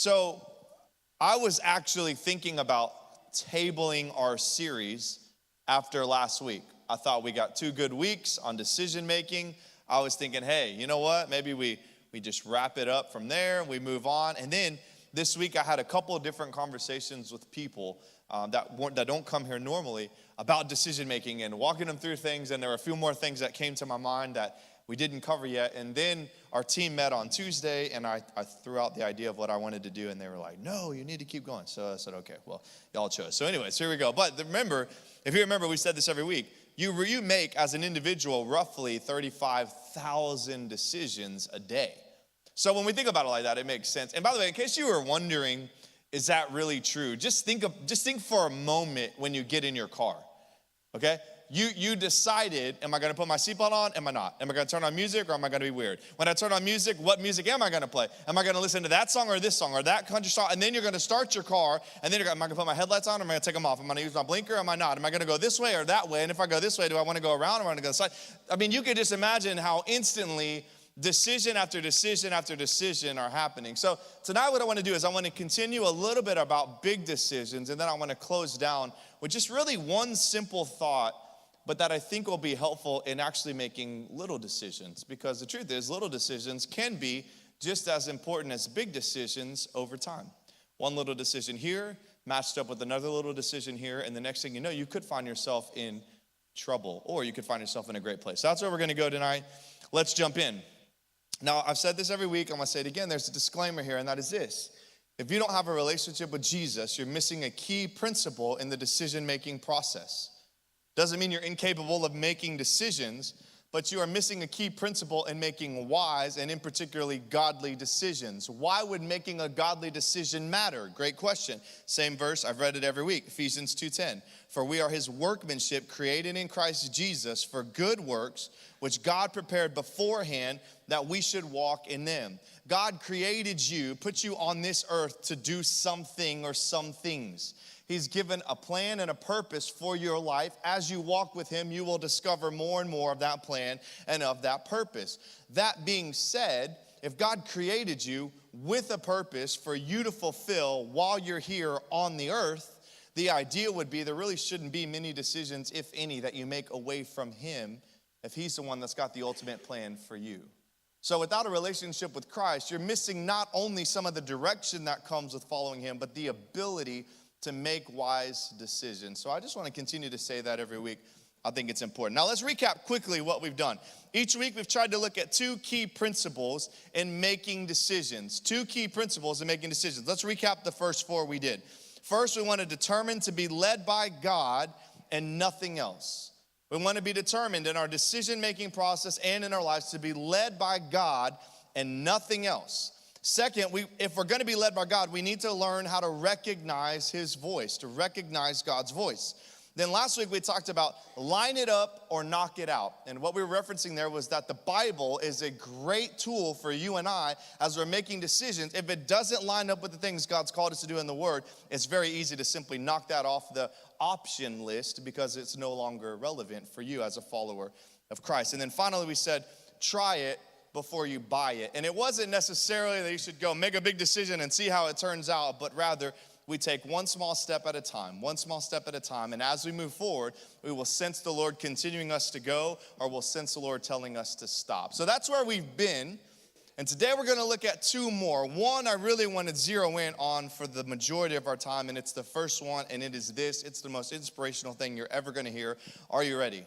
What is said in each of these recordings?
So I was actually thinking about tabling our series after last week. I thought we got 2 good weeks on decision making. I was thinking, hey, you know what? Maybe we just wrap it up from there, we move on. And then this week I had a couple of different conversations with people that don't come here normally about decision making and walking them through things. And there were a few more things that came to my mind that we didn't cover yet. And then our team met on Tuesday, and I threw out the idea of what I wanted to do, and they were like, no, you need to keep going. So I said, okay, well, y'all chose. So anyways, here we go. But remember, if you remember, we said this every week, you make, as an individual, roughly 35,000 decisions a day. So when we think about it like that, it makes sense. And by the way, in case you were wondering, is that really true? Just think for a moment when you get in your car, okay? You decided, am I going to put my seatbelt on? Am I not? Am I going to turn on music, or am I going to be weird? When I turn on music, what music am I going to play? Am I going to listen to that song or this song or that country song? And then you're going to start your car, and then am I going to put my headlights on, or am I going to take them off? Am I going to use my blinker, or am I not? Am I going to go this way or that way? And if I go this way, do I want to go around, or am I going to go side? I mean, you could just imagine how instantly decision after decision after decision are happening. So tonight what I want to do is I want to continue a little bit about big decisions, and then I want to close down with just really one simple thought, but that I think will be helpful in actually making little decisions. Because the truth is, little decisions can be just as important as big decisions over time. One little decision here matched up with another little decision here, and the next thing you know, you could find yourself in trouble, or you could find yourself in a great place. So that's where we're going to go tonight. Let's jump in. Now, I've said this every week. I'm going to say it again. There's a disclaimer here, and that is this. If you don't have a relationship with Jesus, you're missing a key principle in the decision-making process. Doesn't mean you're incapable of making decisions, but you are missing a key principle in making wise and in particularly godly decisions. Why would making a godly decision matter? Great question. Same verse, I've read it every week, Ephesians 2:10. For we are his workmanship, created in Christ Jesus for good works, which God prepared beforehand that we should walk in them. God created you, put you on this earth to do something or some things. He's given a plan and a purpose for your life. As you walk with him, you will discover more and more of that plan and of that purpose. That being said, if God created you with a purpose for you to fulfill while you're here on the earth, the idea would be there really shouldn't be many decisions, if any, that you make away from him if he's the one that's got the ultimate plan for you. So without a relationship with Christ, you're missing not only some of the direction that comes with following him, but the ability to make wise decisions. So I just want to continue to say that every week. I think it's important. Now let's recap quickly what we've done. Each week we've tried to look at 2 key principles in making decisions. 2 key principles in making decisions. Let's recap the first 4 we did. First, we want to determine to be led by God and nothing else. We want to be determined in our decision-making process and in our lives to be led by God and nothing else. Second, if we're going to be led by God, we need to learn how to recognize his voice, to recognize God's voice. Then last week we talked about line it up or knock it out. And what we were referencing there was that the Bible is a great tool for you and I as we're making decisions. If it doesn't line up with the things God's called us to do in the Word, it's very easy to simply knock that off the option list because it's no longer relevant for you as a follower of Christ. And then finally we said, try it before you buy it. And it wasn't necessarily that you should go make a big decision and see how it turns out, but rather we take one small step at a time, one small step at a time. And as we move forward, we will sense the Lord continuing us to go, or we'll sense the Lord telling us to stop. So that's where we've been. And today we're going to look at 2 more. One I really want to zero in on for the majority of our time, and it's the first one, and it is this. It's the most inspirational thing you're ever going to hear. Are you ready?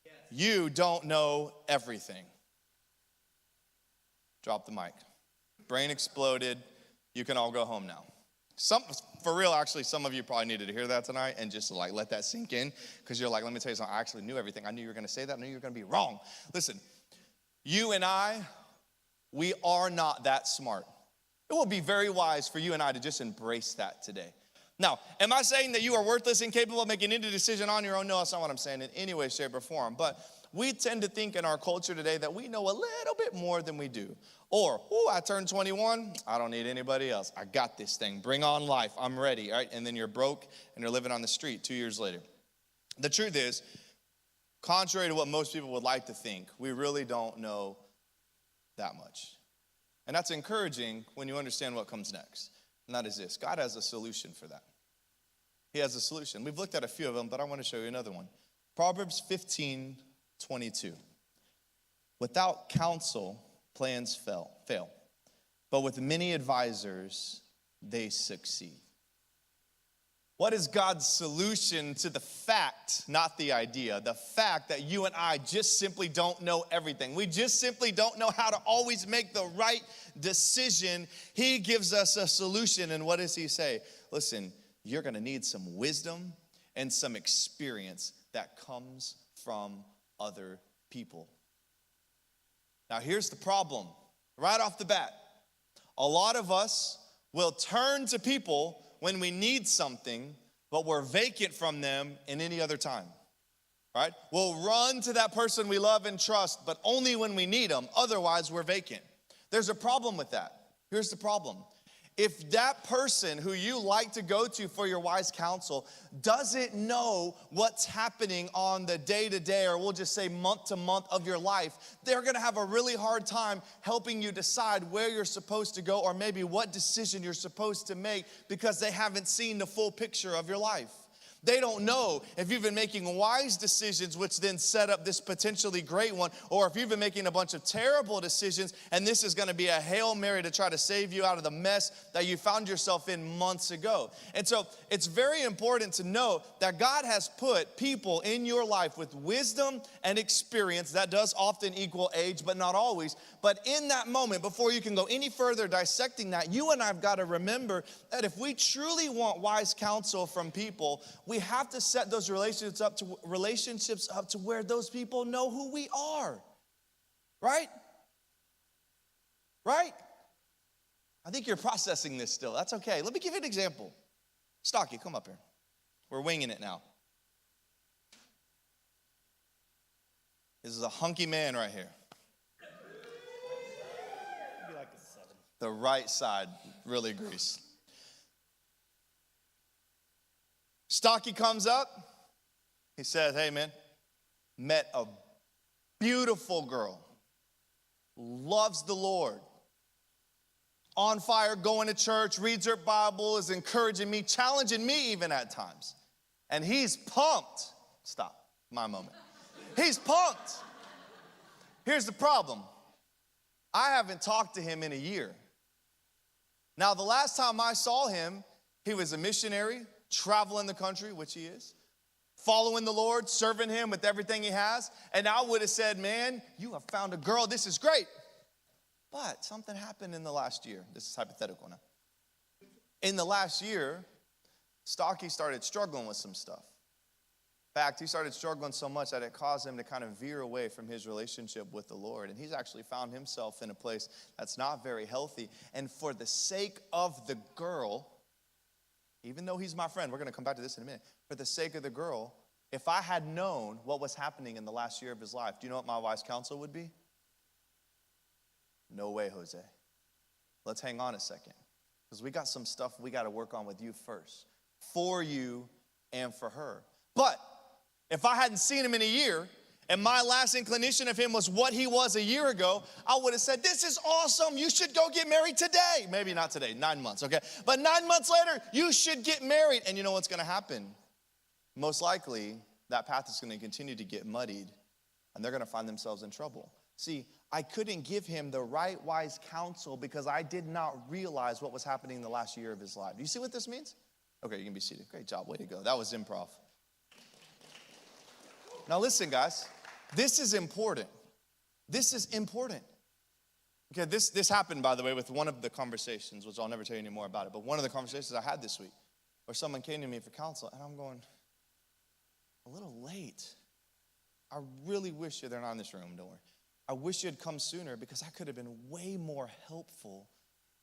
Yes. You don't know everything. Drop the mic. Brain exploded. You can all go home now. For real, actually, some of you probably needed to hear that tonight and just like let that sink in, because you're like, let me tell you something. I actually knew everything. I knew you were going to say that. I knew you were going to be wrong. Listen, you and I, we are not that smart. It will be very wise for you and I to just embrace that today. Now, am I saying that you are worthless, incapable of making any decision on your own? No, that's not what I'm saying in any way, shape, or form. But we tend to think in our culture today that we know a little bit more than we do. Or, I turned 21, I don't need anybody else. I got this thing. Bring on life. I'm ready, right? And then you're broke and you're living on the street 2 years later. The truth is, contrary to what most people would like to think, we really don't know that much. And that's encouraging when you understand what comes next. And that is this. God has a solution for that. He has a solution. We've looked at a few of them, but I want to show you another one. Proverbs 15:22. Without counsel, plans fail. But with many advisors, they succeed. What is God's solution to the fact, not the idea, the fact that you and I just simply don't know everything? We just simply don't know how to always make the right decision. He gives us a solution, and what does he say? Listen, you're going to need some wisdom and some experience that comes from other people. Now, here's the problem. Right off the bat, a lot of us will turn to people when we need something, but we're vacant from them in any other time, right? We'll run to that person we love and trust, but only when we need them. Otherwise, we're vacant. There's a problem with that. Here's the problem. If that person who you like to go to for your wise counsel doesn't know what's happening on the day-to-day, or we'll just say month-to-month of your life, they're gonna have a really hard time helping you decide where you're supposed to go or maybe what decision you're supposed to make because they haven't seen the full picture of your life. They don't know if you've been making wise decisions, which then set up this potentially great one, or if you've been making a bunch of terrible decisions, and this is going to be a Hail Mary to try to save you out of the mess that you found yourself in months ago. And so it's very important to know that God has put people in your life with wisdom and experience. That does often equal age, but not always. But in that moment, before you can go any further dissecting that, you and I have got to remember that if we truly want wise counsel from people, we have to set those relationships up to where those people know who we are. Right? Right? I think you're processing this still. That's okay. Let me give you an example. Stocky, come up here. We're winging it now. This is a hunky man right here. Maybe like a 7. The right side really greased. Stocky comes up. He says, hey, man, met a beautiful girl. Loves the Lord. On fire, going to church, reads her Bible, is encouraging me, challenging me even at times. And he's pumped. Stop, my moment. He's pumped. Here's the problem. I haven't talked to him in a year. Now, the last time I saw him, he was a missionary, traveling the country, which he is, following the Lord, serving him with everything he has. And I would have said, man, you have found a girl. This is great. But something happened in the last year. This is hypothetical now. In the last year, Stocky started struggling with some stuff. In fact, he started struggling so much that it caused him to kind of veer away from his relationship with the Lord. And he's actually found himself in a place that's not very healthy. And for the sake of the girl, even though he's my friend, we're going to come back to this in a minute. For the sake of the girl, if I had known what was happening in the last year of his life, do you know what my wise counsel would be? No way, Jose. Let's hang on a second. Because we got some stuff we got to work on with you first. For you and for her. But if I hadn't seen him in a year, and my last inclination of him was what he was a year ago, I would have said, this is awesome. You should go get married today. Maybe not today, 9 months, okay? But 9 months later, you should get married. And you know what's going to happen? Most likely, that path is going to continue to get muddied, and they're going to find themselves in trouble. See, I couldn't give him the right wise counsel because I did not realize what was happening in the last year of his life. Do you see what this means? Okay, you can be seated. Great job. Way to go. That was improv. Now listen, guys. This is important. This is important. Okay, this happened, by the way, with one of the conversations, which I'll never tell you any more about it, but one of the conversations I had this week where someone came to me for counsel, and I'm going, a little late. I really wish they're not in this room, don't worry. I wish you had come sooner because I could have been way more helpful.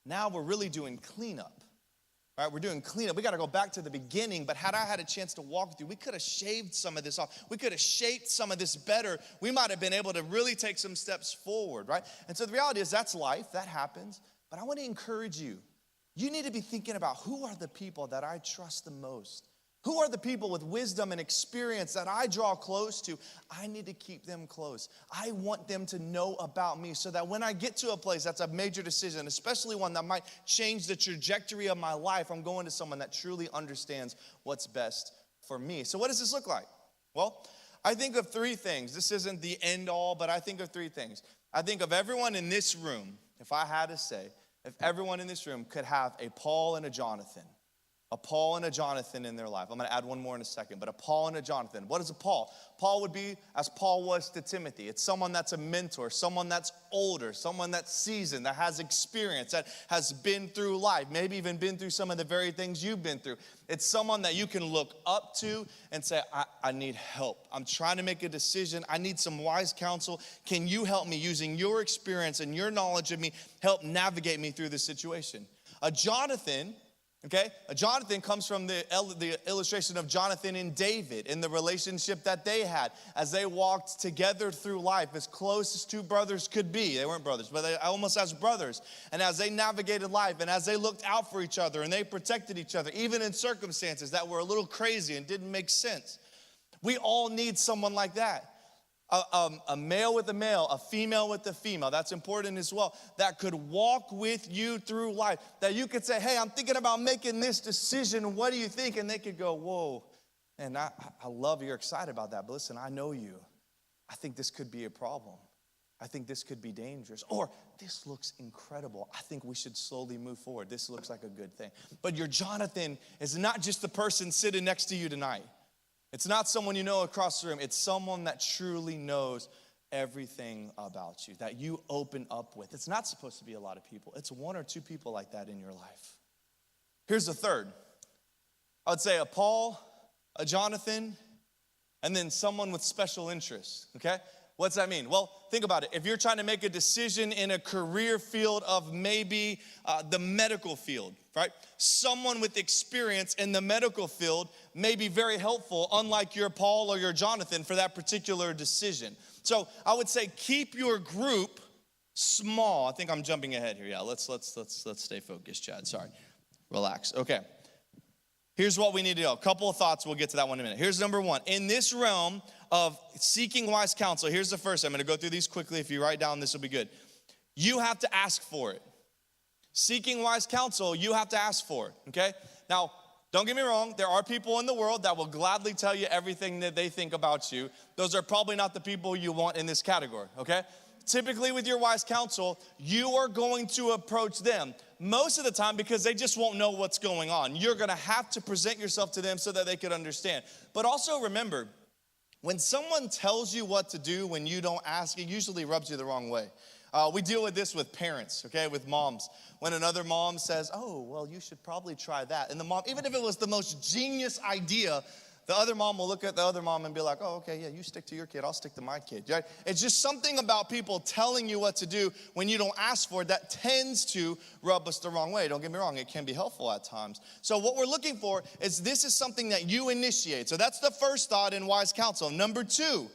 Now we're really doing cleanup. All right, we're doing cleanup. We got to go back to the beginning, but had I had a chance to walk with you, we could have shaved some of this off. We could have shaped some of this better. We might have been able to really take some steps forward, right? And so the reality is that's life. That happens. But I want to encourage you. You need to be thinking about who are the people that I trust the most Who are the people with wisdom and experience that I draw close to? I need to keep them close. I want them to know about me so that when I get to a place that's a major decision, especially one that might change the trajectory of my life, I'm going to someone that truly understands what's best for me. So what does this look like? Well, I think of three things. This isn't the end all, but I think of three things. I think of everyone in this room, if I had to say, if everyone in this room could have a Paul and a Jonathan in their life. I'm going to add one more in a second, but a Paul and a Jonathan. What is a Paul? Paul would be as Paul was to Timothy. It's someone that's a mentor, someone that's older, someone that's seasoned, that has experience, that has been through life, maybe even been through some of the very things you've been through. It's someone that you can look up to and say, I need help. I'm trying to make a decision. I need some wise counsel. Can you help me using your experience and your knowledge of me, help navigate me through this situation? A Jonathan comes from the illustration of Jonathan and David in the relationship that they had as they walked together through life as close as two brothers could be. They weren't brothers, but they almost as brothers. And as they navigated life and as they looked out for each other and they protected each other, even in circumstances that were a little crazy and didn't make sense. We all need someone like that. A male with a male, a female with a female, that's important as well, that could walk with you through life, that you could say, hey, I'm thinking about making this decision, what do you think? And they could go, whoa, and I love you're excited about that, but listen, I know you. I think this could be a problem. I think this could be dangerous. Or this looks incredible. I think we should slowly move forward. This looks like a good thing. But your Jonathan is not just the person sitting next to you tonight. It's not someone you know across the room. It's someone that truly knows everything about you, that you open up with. It's not supposed to be a lot of people. It's one or two people like that in your life. Here's the third. I would say a Paul, a Jonathan, and then someone with special interests, okay? What's that mean? Well, think about it. If you're trying to make a decision in a career field of maybe the medical field, right? Someone with experience in the medical field may be very helpful, unlike your Paul or your Jonathan, for that particular decision. So I would say keep your group small. I think I'm jumping ahead here. Yeah, let's stay focused, Chad. Sorry. Relax. Okay. Here's what we need to know. A couple of thoughts. We'll get to that one in a minute. Here's number one. In this realm of seeking wise counsel, here's the first. I'm going to go through these quickly. If you write down, this will be good. You have to ask for it. Seeking wise counsel, you have to ask for it, okay? Now, don't get me wrong. There are people in the world that will gladly tell you everything that they think about you. Those are probably not the people you want in this category, okay? Typically with your wise counsel, you are going to approach them most of the time because they just won't know what's going on. You're going to have to present yourself to them so that they can understand. But also remember, when someone tells you what to do when you don't ask, it usually rubs you the wrong way. We deal with this with parents, okay, with moms. When another mom says, oh, well, you should probably try that. And the mom, even if it was the most genius idea, the other mom will look at the other mom and be like, oh, okay, yeah, you stick to your kid, I'll stick to my kid. Right? It's just something about people telling you what to do when you don't ask for it that tends to rub us the wrong way. Don't get me wrong, it can be helpful at times. So what we're looking for is this is something that you initiate. So that's the first thought in wise counsel. Number two,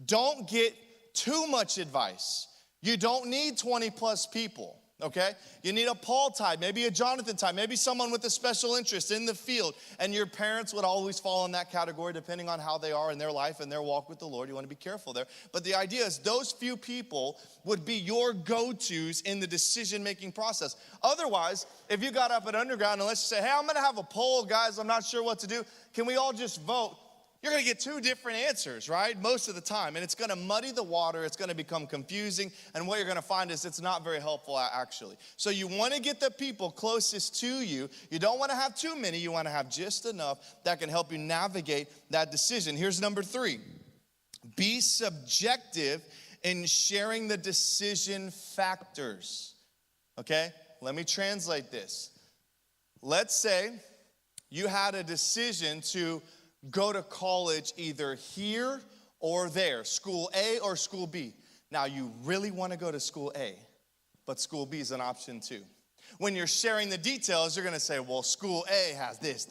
don't get too much advice. You don't need 20 plus people. Okay? You need a Paul type, maybe a Jonathan type, maybe someone with a special interest in the field. And your parents would always fall in that category depending on how they are in their life and their walk with the Lord. You want to be careful there. But the idea is those few people would be your go-tos in the decision-making process. Otherwise, if you got up at Underground and let's just say, hey, I'm going to have a poll, guys, I'm not sure what to do. Can we all just vote? You're going to get two different answers, right? Most of the time. And it's going to muddy the water. It's going to become confusing. And what you're going to find is it's not very helpful, actually. So you want to get the people closest to you. You don't want to have too many. You want to have just enough that can help you navigate that decision. Here's number three. Be subjective in sharing the decision factors. Okay? Let me translate this. Let's say you had a decision to go to college either here or there, school A or school B. Now, you really want to go to school A, but school B is an option too. When you're sharing the details, you're going to say, well, school A has this,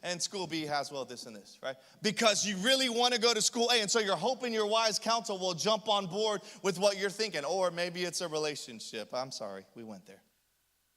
and school B has, well, this and this, right? Because you really want to go to school A, and so you're hoping your wise counsel will jump on board with what you're thinking, or maybe it's a relationship. I'm sorry, we went there.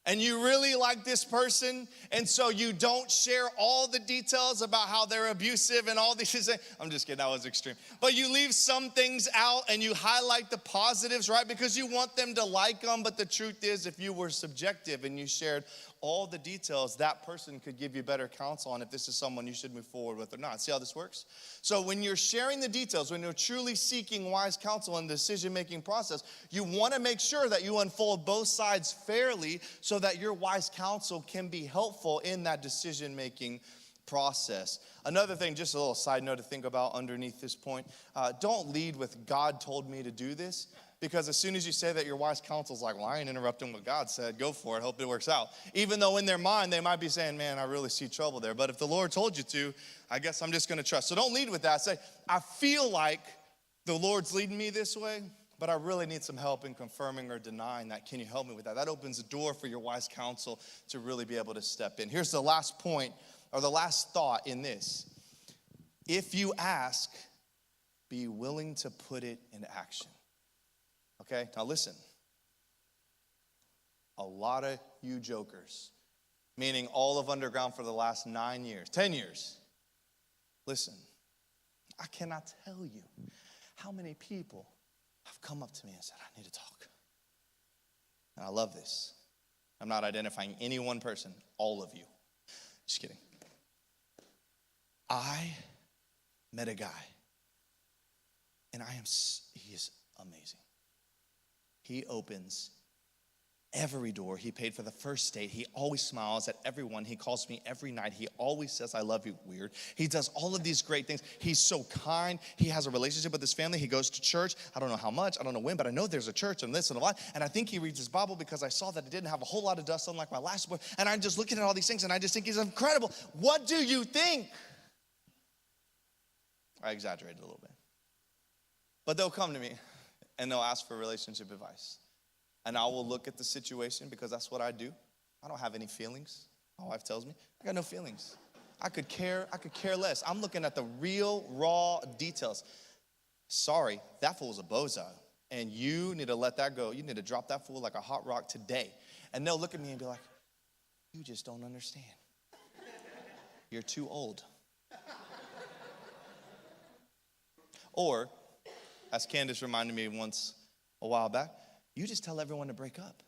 and you really like this person, and so you don't share all the details about how they're abusive and all these things. I'm just kidding, that was extreme. But you leave some things out and you highlight the positives, right? Because you want them to like them, but the truth is, if you were subjective and you shared all the details, that person could give you better counsel on if this is someone you should move forward with or not. See how this works? So when you're sharing the details, when you're truly seeking wise counsel in the decision-making process, you want to make sure that you unfold both sides fairly so that your wise counsel can be helpful in that decision-making process. Another thing, just a little side note to think about underneath this point, don't lead with God told me to do this. Because as soon as you say that, your wise counsel's like, well, I ain't interrupting what God said. Go for it. Hope it works out. Even though in their mind, they might be saying, man, I really see trouble there. But if the Lord told you to, I guess I'm just going to trust. So don't lead with that. Say, I feel like the Lord's leading me this way, but I really need some help in confirming or denying that. Can you help me with that? That opens the door for your wise counsel to really be able to step in. Here's the last point, or the last thought in this. If you ask, be willing to put it into action. Okay, now listen. A lot of you jokers, meaning all of Underground for the last 9 years, 10 years, listen, I cannot tell you how many people have come up to me and said, I need to talk. And I love this. I'm not identifying any one person, all of you. Just kidding. I met a guy, and he is amazing. He opens every door. He paid for the first date. He always smiles at everyone. He calls me every night. He always says, I love you. Weird. He does all of these great things. He's so kind. He has a relationship with his family. He goes to church. I don't know how much. I don't know when, but I know there's a church and this and a lot. And I think he reads his Bible because I saw that it didn't have a whole lot of dust on like my last boy. And I'm just looking at all these things and I just think he's incredible. What do you think? I exaggerated a little bit. But they'll come to me and they'll ask for relationship advice. And I will look at the situation because that's what I do. I don't have any feelings. My wife tells me, I got no feelings. I could care less. I'm looking at the real, raw details. Sorry, that fool's a bozo. And you need to let that go. You need to drop that fool like a hot rock today. And they'll look at me and be like, you just don't understand. You're too old. Or, as Candace reminded me once a while back, you just tell everyone to break up.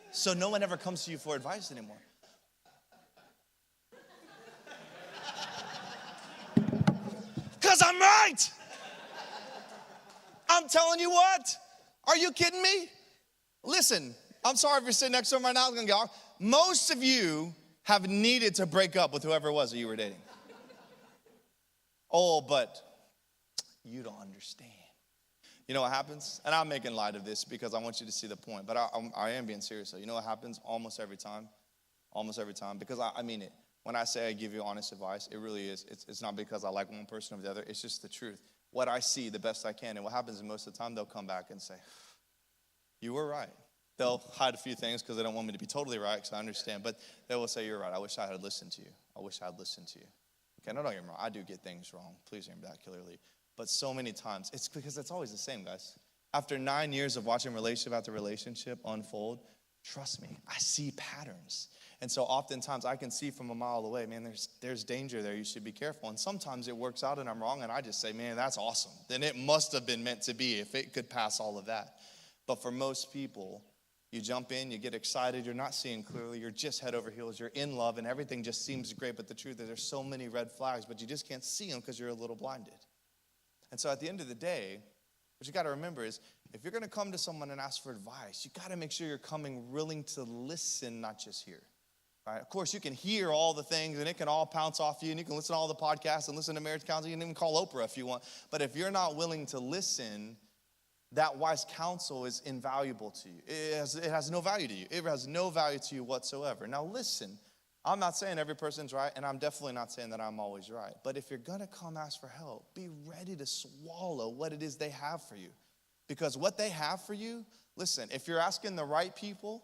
So no one ever comes to you for advice anymore. Because I'm right. I'm telling you what. Are you kidding me? Listen, I'm sorry if you're sitting next to him right now. I was gonna go. Most of you have needed to break up with whoever it was that you were dating. Oh, but you don't understand. You know what happens? And I'm making light of this because I want you to see the point. But I am being serious. So you know what happens almost every time? Almost every time. Because I mean it. When I say I give you honest advice, it really is. It's not because I like one person over the other. It's just the truth. What I see, the best I can. And what happens is most of the time, they'll come back and say, you were right. They'll hide a few things because they don't want me to be totally right, because I understand. But they will say, you're right. I wish I had listened to you. I wish I had listened to you. Okay, no, don't get me wrong. I do get things wrong. Please hear me that clearly. But so many times, it's because it's always the same, guys. After 9 years of watching relationship after relationship unfold, trust me, I see patterns. And so oftentimes I can see from a mile away, man, there's danger there. You should be careful. And sometimes it works out and I'm wrong, and I just say, man, that's awesome. Then it must have been meant to be if it could pass all of that. But for most people, you jump in, you get excited, you're not seeing clearly, you're just head over heels, you're in love, and everything just seems great. But the truth is there's so many red flags, but you just can't see them because you're a little blinded. And so at the end of the day, what you got to remember is if you're going to come to someone and ask for advice, you got to make sure you're coming willing to listen, not just hear. Right? Of course, you can hear all the things and it can all pounce off you, and you can listen to all the podcasts and listen to marriage counseling. You can even call Oprah if you want. But if you're not willing to listen, that wise counsel is invaluable to you. It has no value to you. It has no value to you whatsoever. Now listen, I'm not saying every person's right, and I'm definitely not saying that I'm always right. But if you're going to come ask for help, be ready to swallow what it is they have for you. Because what they have for you, listen, if you're asking the right people,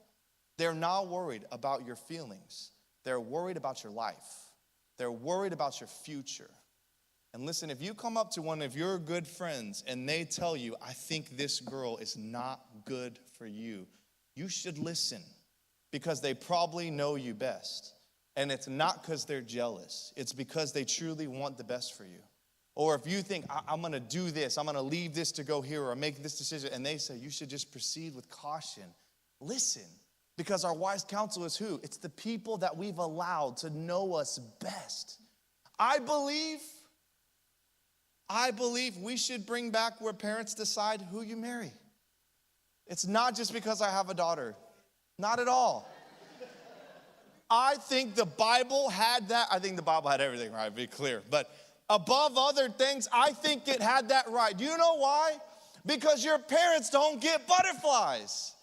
they're not worried about your feelings. They're worried about your life. They're worried about your future. And listen, if you come up to one of your good friends and they tell you, I think this girl is not good for you, you should listen. because they probably know you best. And it's not because they're jealous. It's because they truly want the best for you. Or if you think, I'm going to do this, I'm going to leave this to go here or make this decision, and they say you should just proceed with caution. Listen, because our wise counsel is who? It's the people that we've allowed to know us best. I believe we should bring back where parents decide who you marry. It's not just because I have a daughter. Not at all. I think the Bible had that. I think the Bible had everything right, be clear. But above other things, I think it had that right. Do you know why? Because your parents don't get butterflies.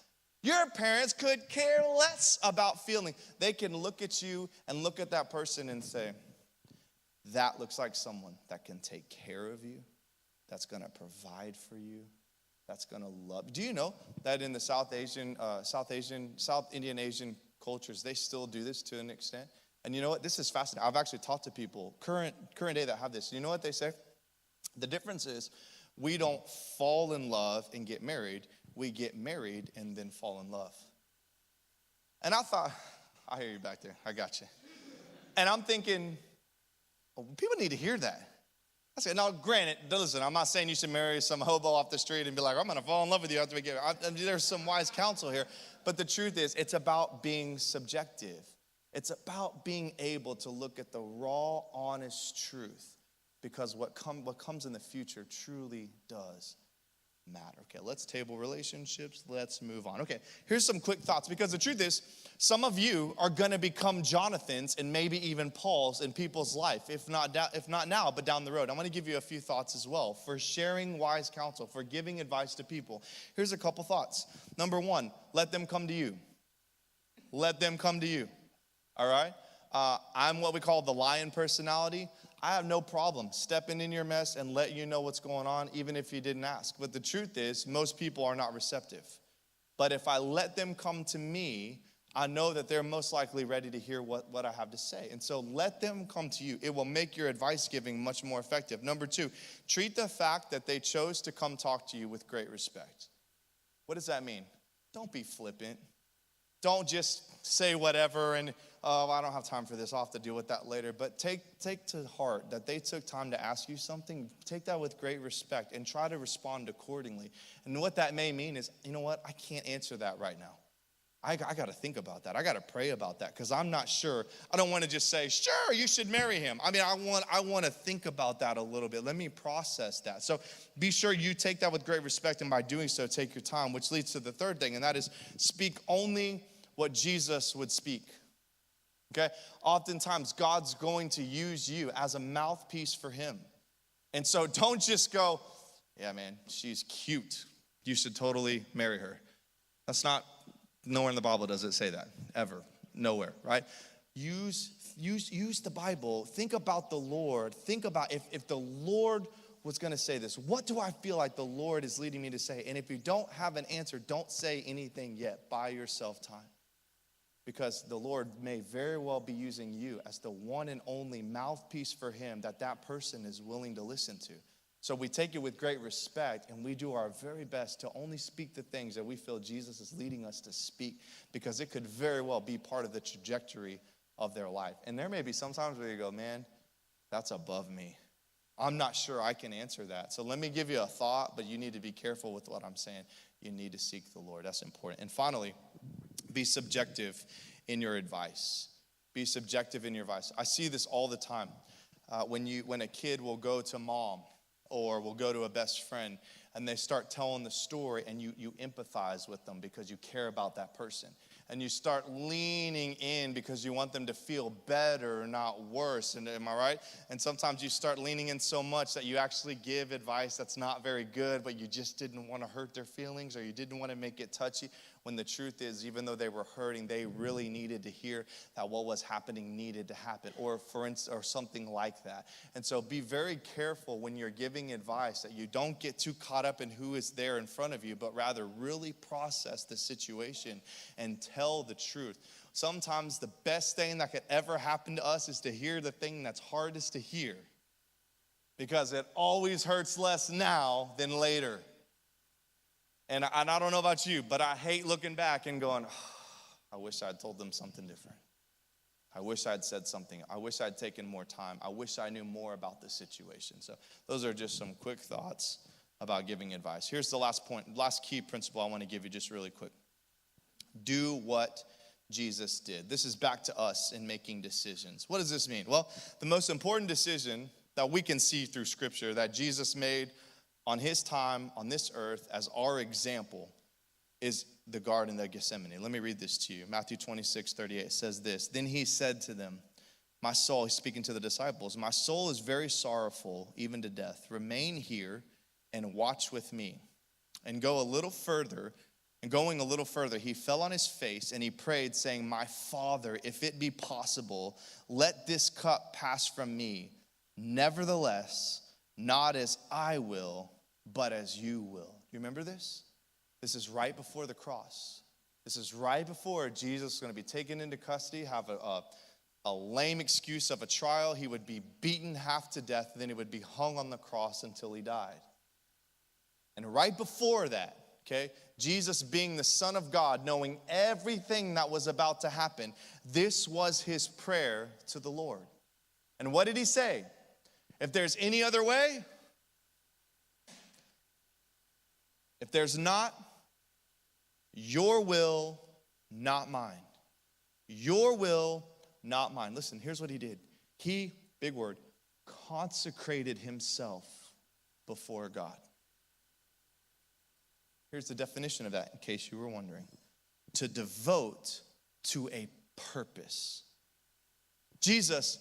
Your parents could care less about feeling. They can look at you and look at that person and say, that looks like someone that can take care of you, that's going to provide for you, that's going to love. Do you know that in the South Indian Asian cultures, they still do this to an extent? And you know what? This is fascinating. I've actually talked to people current day that have this. You know what they say? The difference is we don't fall in love and get married. We get married and then fall in love. And I thought, I hear you back there. I got you. And I'm thinking, oh, people need to hear that. I said, now granted, listen, I'm not saying you should marry some hobo off the street and be like, I'm going to fall in love with you after we get married. There's some wise counsel here. But the truth is, it's about being subjective. It's about being able to look at the raw, honest truth. Because what comes in the future truly does matter. Okay, let's table relationships. Let's move on. Okay, here's some quick thoughts. Because the truth is, some of you are going to become Jonathans and maybe even Pauls in people's life. If not now, but down the road. I'm going to give you a few thoughts as well for sharing wise counsel, for giving advice to people. Here's a couple thoughts. Number one, let them come to you. Let them come to you. All right? I'm what we call the lion personality. I have no problem stepping in your mess and let you know what's going on, even if you didn't ask. But the truth is, most people are not receptive. But if I let them come to me, I know that they're most likely ready to hear what I have to say. And so let them come to you. It will make your advice giving much more effective. Number two, treat the fact that they chose to come talk to you with great respect. What does that mean? Don't be flippant. Don't just say whatever and, oh, I don't have time for this. I'll have to deal with that later. But take to heart that they took time to ask you something. Take that with great respect and try to respond accordingly. And what that may mean is, you know what? I can't answer that right now. I got to think about that. I got to pray about that because I'm not sure. I don't want to just say, sure, you should marry him. I mean, I want to think about that a little bit. Let me process that. So be sure you take that with great respect, and by doing so, take your time, which leads to the third thing, and that is speak only what Jesus would speak. Okay? Oftentimes, God's going to use you as a mouthpiece for him. And so don't just go, yeah, man, she's cute. You should totally marry her. That's not, nowhere in the Bible does it say that, ever, nowhere, right? Use the Bible. Think about the Lord. Think about if the Lord was going to say this, what do I feel like the Lord is leading me to say? And if you don't have an answer, don't say anything yet. Buy yourself time. Because the Lord may very well be using you as the one and only mouthpiece for him that person is willing to listen to. So we take it with great respect and we do our very best to only speak the things that we feel Jesus is leading us to speak, because it could very well be part of the trajectory of their life. And there may be some times where you go, man, that's above me. I'm not sure I can answer that. So let me give you a thought, but you need to be careful with what I'm saying. You need to seek the Lord. That's important. And finally, be subjective in your advice. Be subjective in your advice. I see this all the time. When a kid will go to mom or will go to a best friend and they start telling the story, and you empathize with them because you care about that person. And you start leaning in because you want them to feel better, not worse. And am I right? And sometimes you start leaning in so much that you actually give advice that's not very good, but you just didn't want to hurt their feelings, or you didn't want to make it touchy. When the truth is, even though they were hurting, they really needed to hear that what was happening needed to happen, or for instance, or something like that. And so be very careful when you're giving advice that you don't get too caught up in who is there in front of you, but rather really process the situation and tell the truth. Sometimes the best thing that could ever happen to us is to hear the thing that's hardest to hear, because it always hurts less now than later. And I don't know about you, but I hate looking back and going, oh, I wish I had told them something different. I wish I had said something. I wish I had taken more time. I wish I knew more about the situation. So those are just some quick thoughts about giving advice. Here's the last point, last key principle I want to give you just really quick. Do what Jesus did. This is back to us in making decisions. What does this mean? Well, the most important decision that we can see through Scripture that Jesus made on his time on this earth as our example is the Garden of Gethsemane. Let me read this to you. Matthew 26:38 says this. Then he said to them, my soul, he's speaking to the disciples, my soul is very sorrowful, even to death. Remain here and watch with me. And going a little further, he fell on his face and he prayed, saying, my Father, if it be possible, let this cup pass from me. Nevertheless, not as I will, but as you will. You remember this? This is right before the cross. This is right before Jesus is going to be taken into custody, have a lame excuse of a trial. He would be beaten half to death, then he would be hung on the cross until he died. And right before that, okay, Jesus being the Son of God, knowing everything that was about to happen, this was his prayer to the Lord. And what did he say? If there's any other way, if there's not, your will, not mine. Your will, not mine. Listen, here's what he did. He, big word, consecrated himself before God. Here's the definition of that, in case you were wondering. To devote to a purpose. Jesus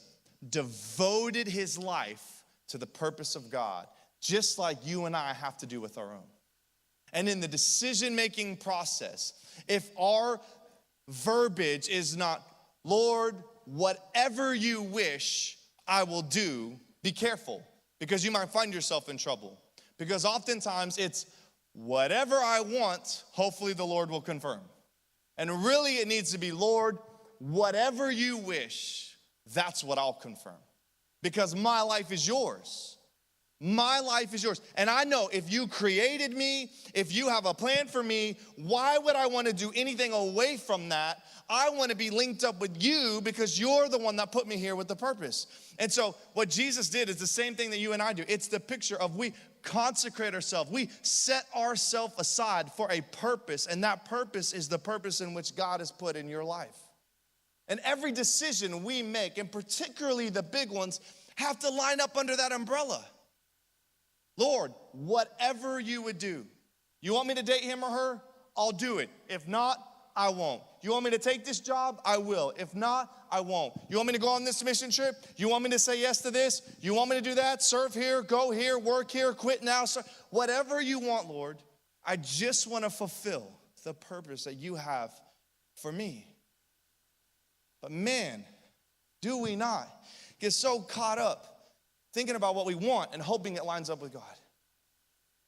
devoted his life to the purpose of God, just like you and I have to do with our own. And in the decision-making process, if our verbiage is not, Lord, whatever you wish, I will do, be careful, because you might find yourself in trouble. Because oftentimes it's, whatever I want, hopefully the Lord will confirm. And really it needs to be, Lord, whatever you wish, that's what I'll confirm. Because my life is yours. My life is yours. And I know if you created me, if you have a plan for me, why would I want to do anything away from that? I want to be linked up with you because you're the one that put me here with the purpose. And so what Jesus did is the same thing that you and I do. It's the picture of we consecrate ourselves. We set ourselves aside for a purpose, and that purpose is the purpose in which God has put in your life. And every decision we make, and particularly the big ones, have to line up under that umbrella. Lord, whatever you would do. You want me to date him or her? I'll do it. If not, I won't. You want me to take this job? I will. If not, I won't. You want me to go on this mission trip? You want me to say yes to this? You want me to do that? Serve here, go here, work here, quit now. Whatever you want, Lord, I just want to fulfill the purpose that you have for me. But man, do we not get so caught up thinking about what we want and hoping it lines up with God.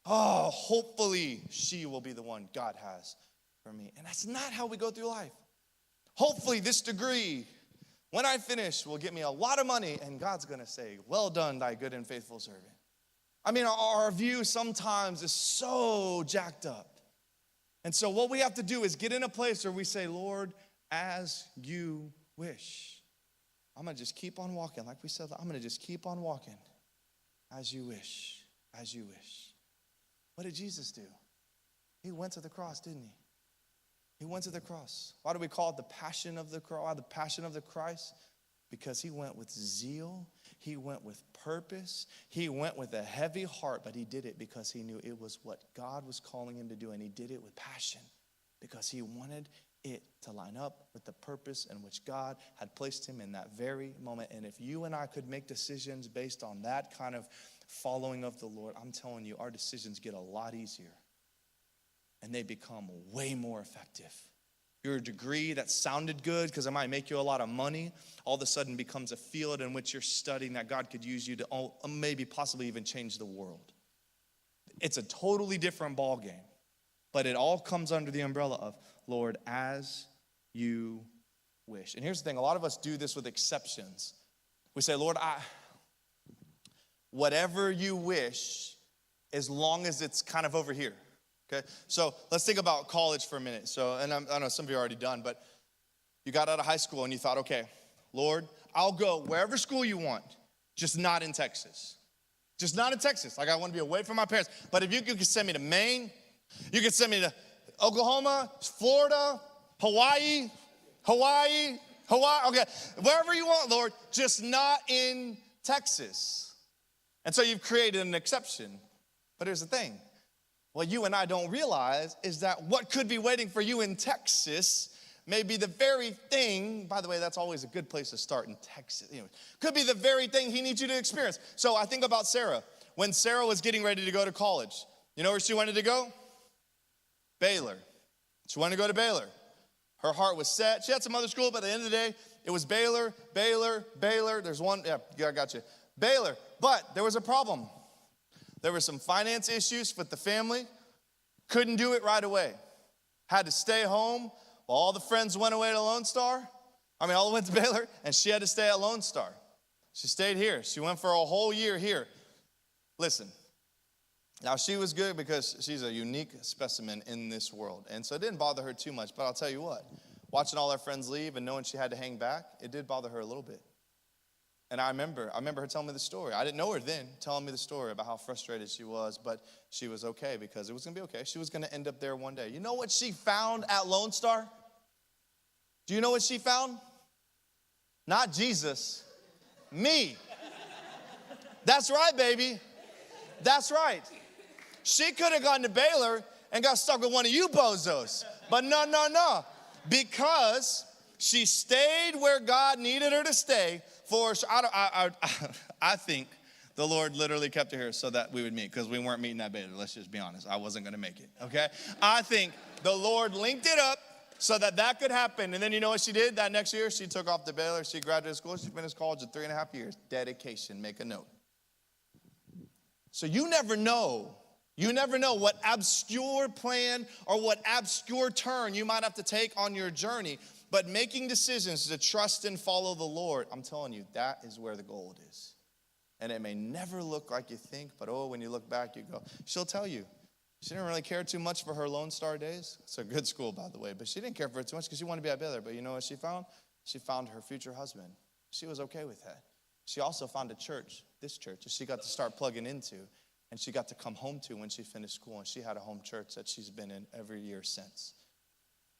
Oh, hopefully she will be the one God has for me. And that's not how we go through life. Hopefully this degree, when I finish, will get me a lot of money, and God's going to say, well done, thy good and faithful servant. I mean, our view sometimes is so jacked up. And so what we have to do is get in a place where we say, Lord, as you wish. I'm going to just keep on walking. Like we said, I'm going to just keep on walking as you wish, as you wish. What did Jesus do? He went to the cross, didn't he? He went to the cross. Why do we call it the passion of the cross, the passion of the Christ? Because he went with zeal. He went with purpose. He went with a heavy heart, but he did it because he knew it was what God was calling him to do, and he did it with passion because he wanted it to line up with the purpose in which God had placed him in that very moment. And if you and I could make decisions based on that kind of following of the Lord, I'm telling you, our decisions get a lot easier and they become way more effective. Your degree that sounded good because it might make you a lot of money all of a sudden becomes a field in which you're studying that God could use you to maybe possibly even change the world. It's a totally different ball game, but it all comes under the umbrella of, Lord, as you wish. And here's the thing, a lot of us do this with exceptions. We say, Lord, whatever you wish, as long as it's kind of over here. Okay, so let's think about college for a minute. So, and I know some of you are already done, but You got out of high school and you thought, okay, Lord, I'll go wherever school you want, just not in Texas. Just not in Texas. Like, I want to be away from my parents. But if you could send me to Maine, you could send me to Oklahoma, Florida, Hawaii, okay, wherever you want, Lord, just not in Texas. And so you've created an exception. But here's the thing. What you and I don't realize is that what could be waiting for you in Texas may be the very thing, by the way, that's always a good place to start in Texas. Anyway, could be the very thing he needs you to experience. So I think about Sarah. When Sarah was getting ready to go to college, you know where she wanted to go? Baylor. She wanted to go to Baylor. Her heart was set. She had some other school, but at the end of the day, it was Baylor. There's one, yeah, I got you. Baylor, but there was a problem. There were some finance issues with the family. Couldn't do it right away. Had to stay home while all the friends went away to Lone Star. All went to Baylor, and she had to stay at Lone Star. She stayed here. She went for a whole year here. Listen, now she was good because she's a unique specimen in this world. And so it didn't bother her too much, but I'll tell you what, watching all her friends leave and knowing she had to hang back, it did bother her a little bit. And I remember her telling me the story. I didn't know her then, telling me the story about how frustrated she was, but she was okay because it was going to be okay. She was going to end up there one day. You know what she found at Lone Star? Do you know what she found? Not Jesus, me. That's right, baby. That's right. She could have gone to Baylor and got stuck with one of you bozos. But no. Because she stayed where God needed her to stay for, I think the Lord literally kept her here so that we would meet, because we weren't meeting at Baylor. Let's just be honest. I wasn't going to make it, okay? I think the Lord linked it up so that could happen. And then you know what she did? That next year, she took off to Baylor. She graduated school. She finished college in 3.5 years. Dedication. Make a note. So you never know. You never know what obscure plan or what obscure turn you might have to take on your journey. But making decisions to trust and follow the Lord, I'm telling you, that is where the gold is. And it may never look like you think, but when you look back, you go, she'll tell you. She didn't really care too much for her Lone Star days. It's a good school, by the way, but she didn't care for it too much because she wanted to be at Baylor. But you know what she found? She found her future husband. She was okay with that. She also found a church, this church, that she got to start plugging into, and she got to come home to when she finished school, and she had a home church that she's been in every year since.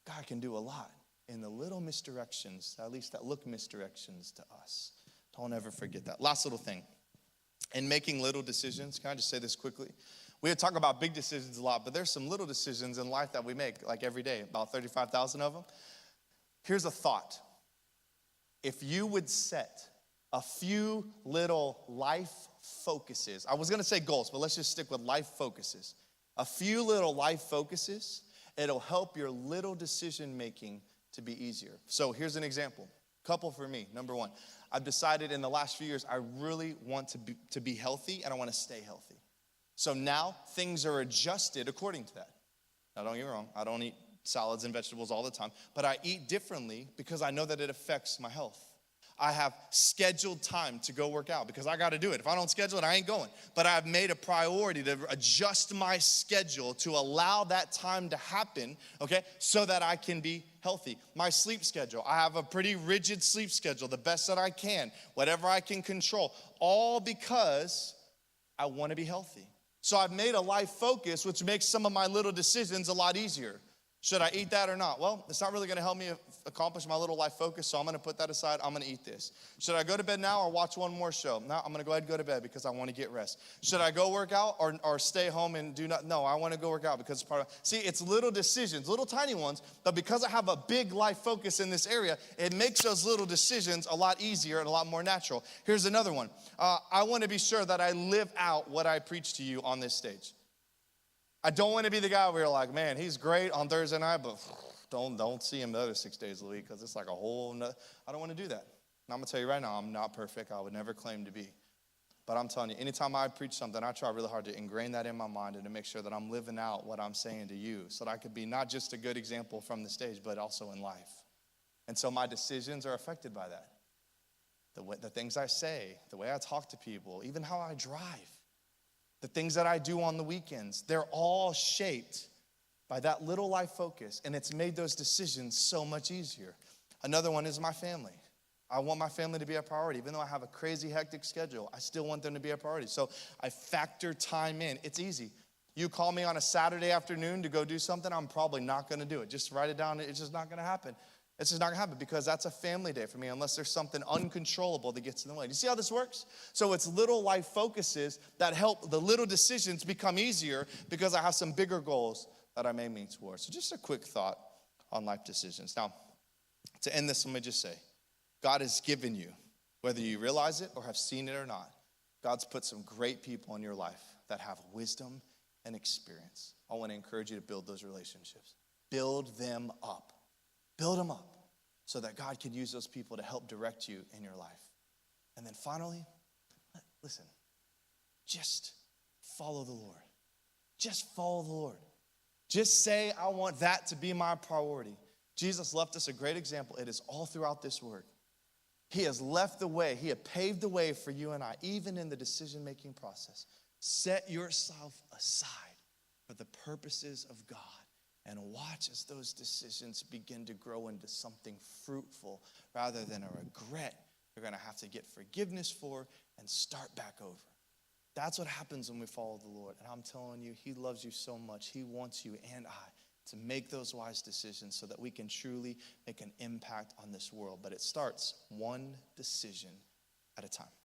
God can do a lot in the little misdirections, at least that look misdirections to us. Don't ever forget that. Last little thing. In making little decisions, can I just say this quickly? We talk about big decisions a lot, but there's some little decisions in life that we make, like every day, about 35,000 of them. Here's a thought. If you would set a few little life focuses, I was going to say goals, but let's just stick with life focuses. A few little life focuses, it'll help your little decision making to be easier. So here's an example. Couple for me. Number one, I've decided in the last few years I really want to be healthy, and I want to stay healthy. So now things are adjusted according to that. Now don't get me wrong, I don't eat salads and vegetables all the time, but I eat differently because I know that it affects my health. I have scheduled time to go work out because I got to do it. If I don't schedule it, I ain't going. But I've made a priority to adjust my schedule to allow that time to happen, okay, so that I can be healthy. My sleep schedule, I have a pretty rigid sleep schedule, the best that I can, whatever I can control, all because I want to be healthy. So I've made a life focus, which makes some of my little decisions a lot easier. Should I eat that or not? Well, it's not really going to help me accomplish my little life focus, so I'm going to put that aside. I'm going to eat this. Should I go to bed now or watch one more show? No, I'm going to go ahead and go to bed because I want to get rest. Should I go work out or stay home and do not? No, I want to go work out because it's part of. See, it's little decisions, little tiny ones, but because I have a big life focus in this area, it makes those little decisions a lot easier and a lot more natural. Here's another one. I want to be sure that I live out what I preach to you on this stage. I don't want to be the guy where you're like, man, he's great on Thursday night, but don't see him the other 6 days of the week because it's like a whole nother. I don't want to do that. And I'm going to tell you right now, I'm not perfect. I would never claim to be. But I'm telling you, anytime I preach something, I try really hard to ingrain that in my mind and to make sure that I'm living out what I'm saying to you so that I could be not just a good example from the stage, but also in life. And so my decisions are affected by that. The things I say, the way I talk to people, even how I drive. The things that I do on the weekends, they're all shaped by that little life focus, and it's made those decisions so much easier. Another one is my family. I want my family to be a priority. Even though I have a crazy, hectic schedule, I still want them to be a priority. So I factor time in. It's easy. You call me on a Saturday afternoon to go do something, I'm probably not going to do it. Just write it down. It's just not going to happen. It's just not going to happen because that's a family day for me unless there's something uncontrollable that gets in the way. Do you see how this works? So it's little life focuses that help the little decisions become easier because I have some bigger goals that I'm aiming towards. So just a quick thought on life decisions. Now, to end this, let me just say, God has given you, whether you realize it or have seen it or not, God's put some great people in your life that have wisdom and experience. I want to encourage you to build those relationships. Build them up. Build them up so that God can use those people to help direct you in your life. And then finally, listen, just follow the Lord. Just follow the Lord. Just say, I want that to be my priority. Jesus left us a great example. It is all throughout this word. He has left the way. He had paved the way for you and I, even in the decision-making process. Set yourself aside for the purposes of God and watch as those decisions begin to grow into something fruitful rather than a regret you're going to have to get forgiveness for and start back over. That's what happens when we follow the Lord. And I'm telling you, he loves you so much. He wants you and I to make those wise decisions so that we can truly make an impact on this world. But it starts one decision at a time.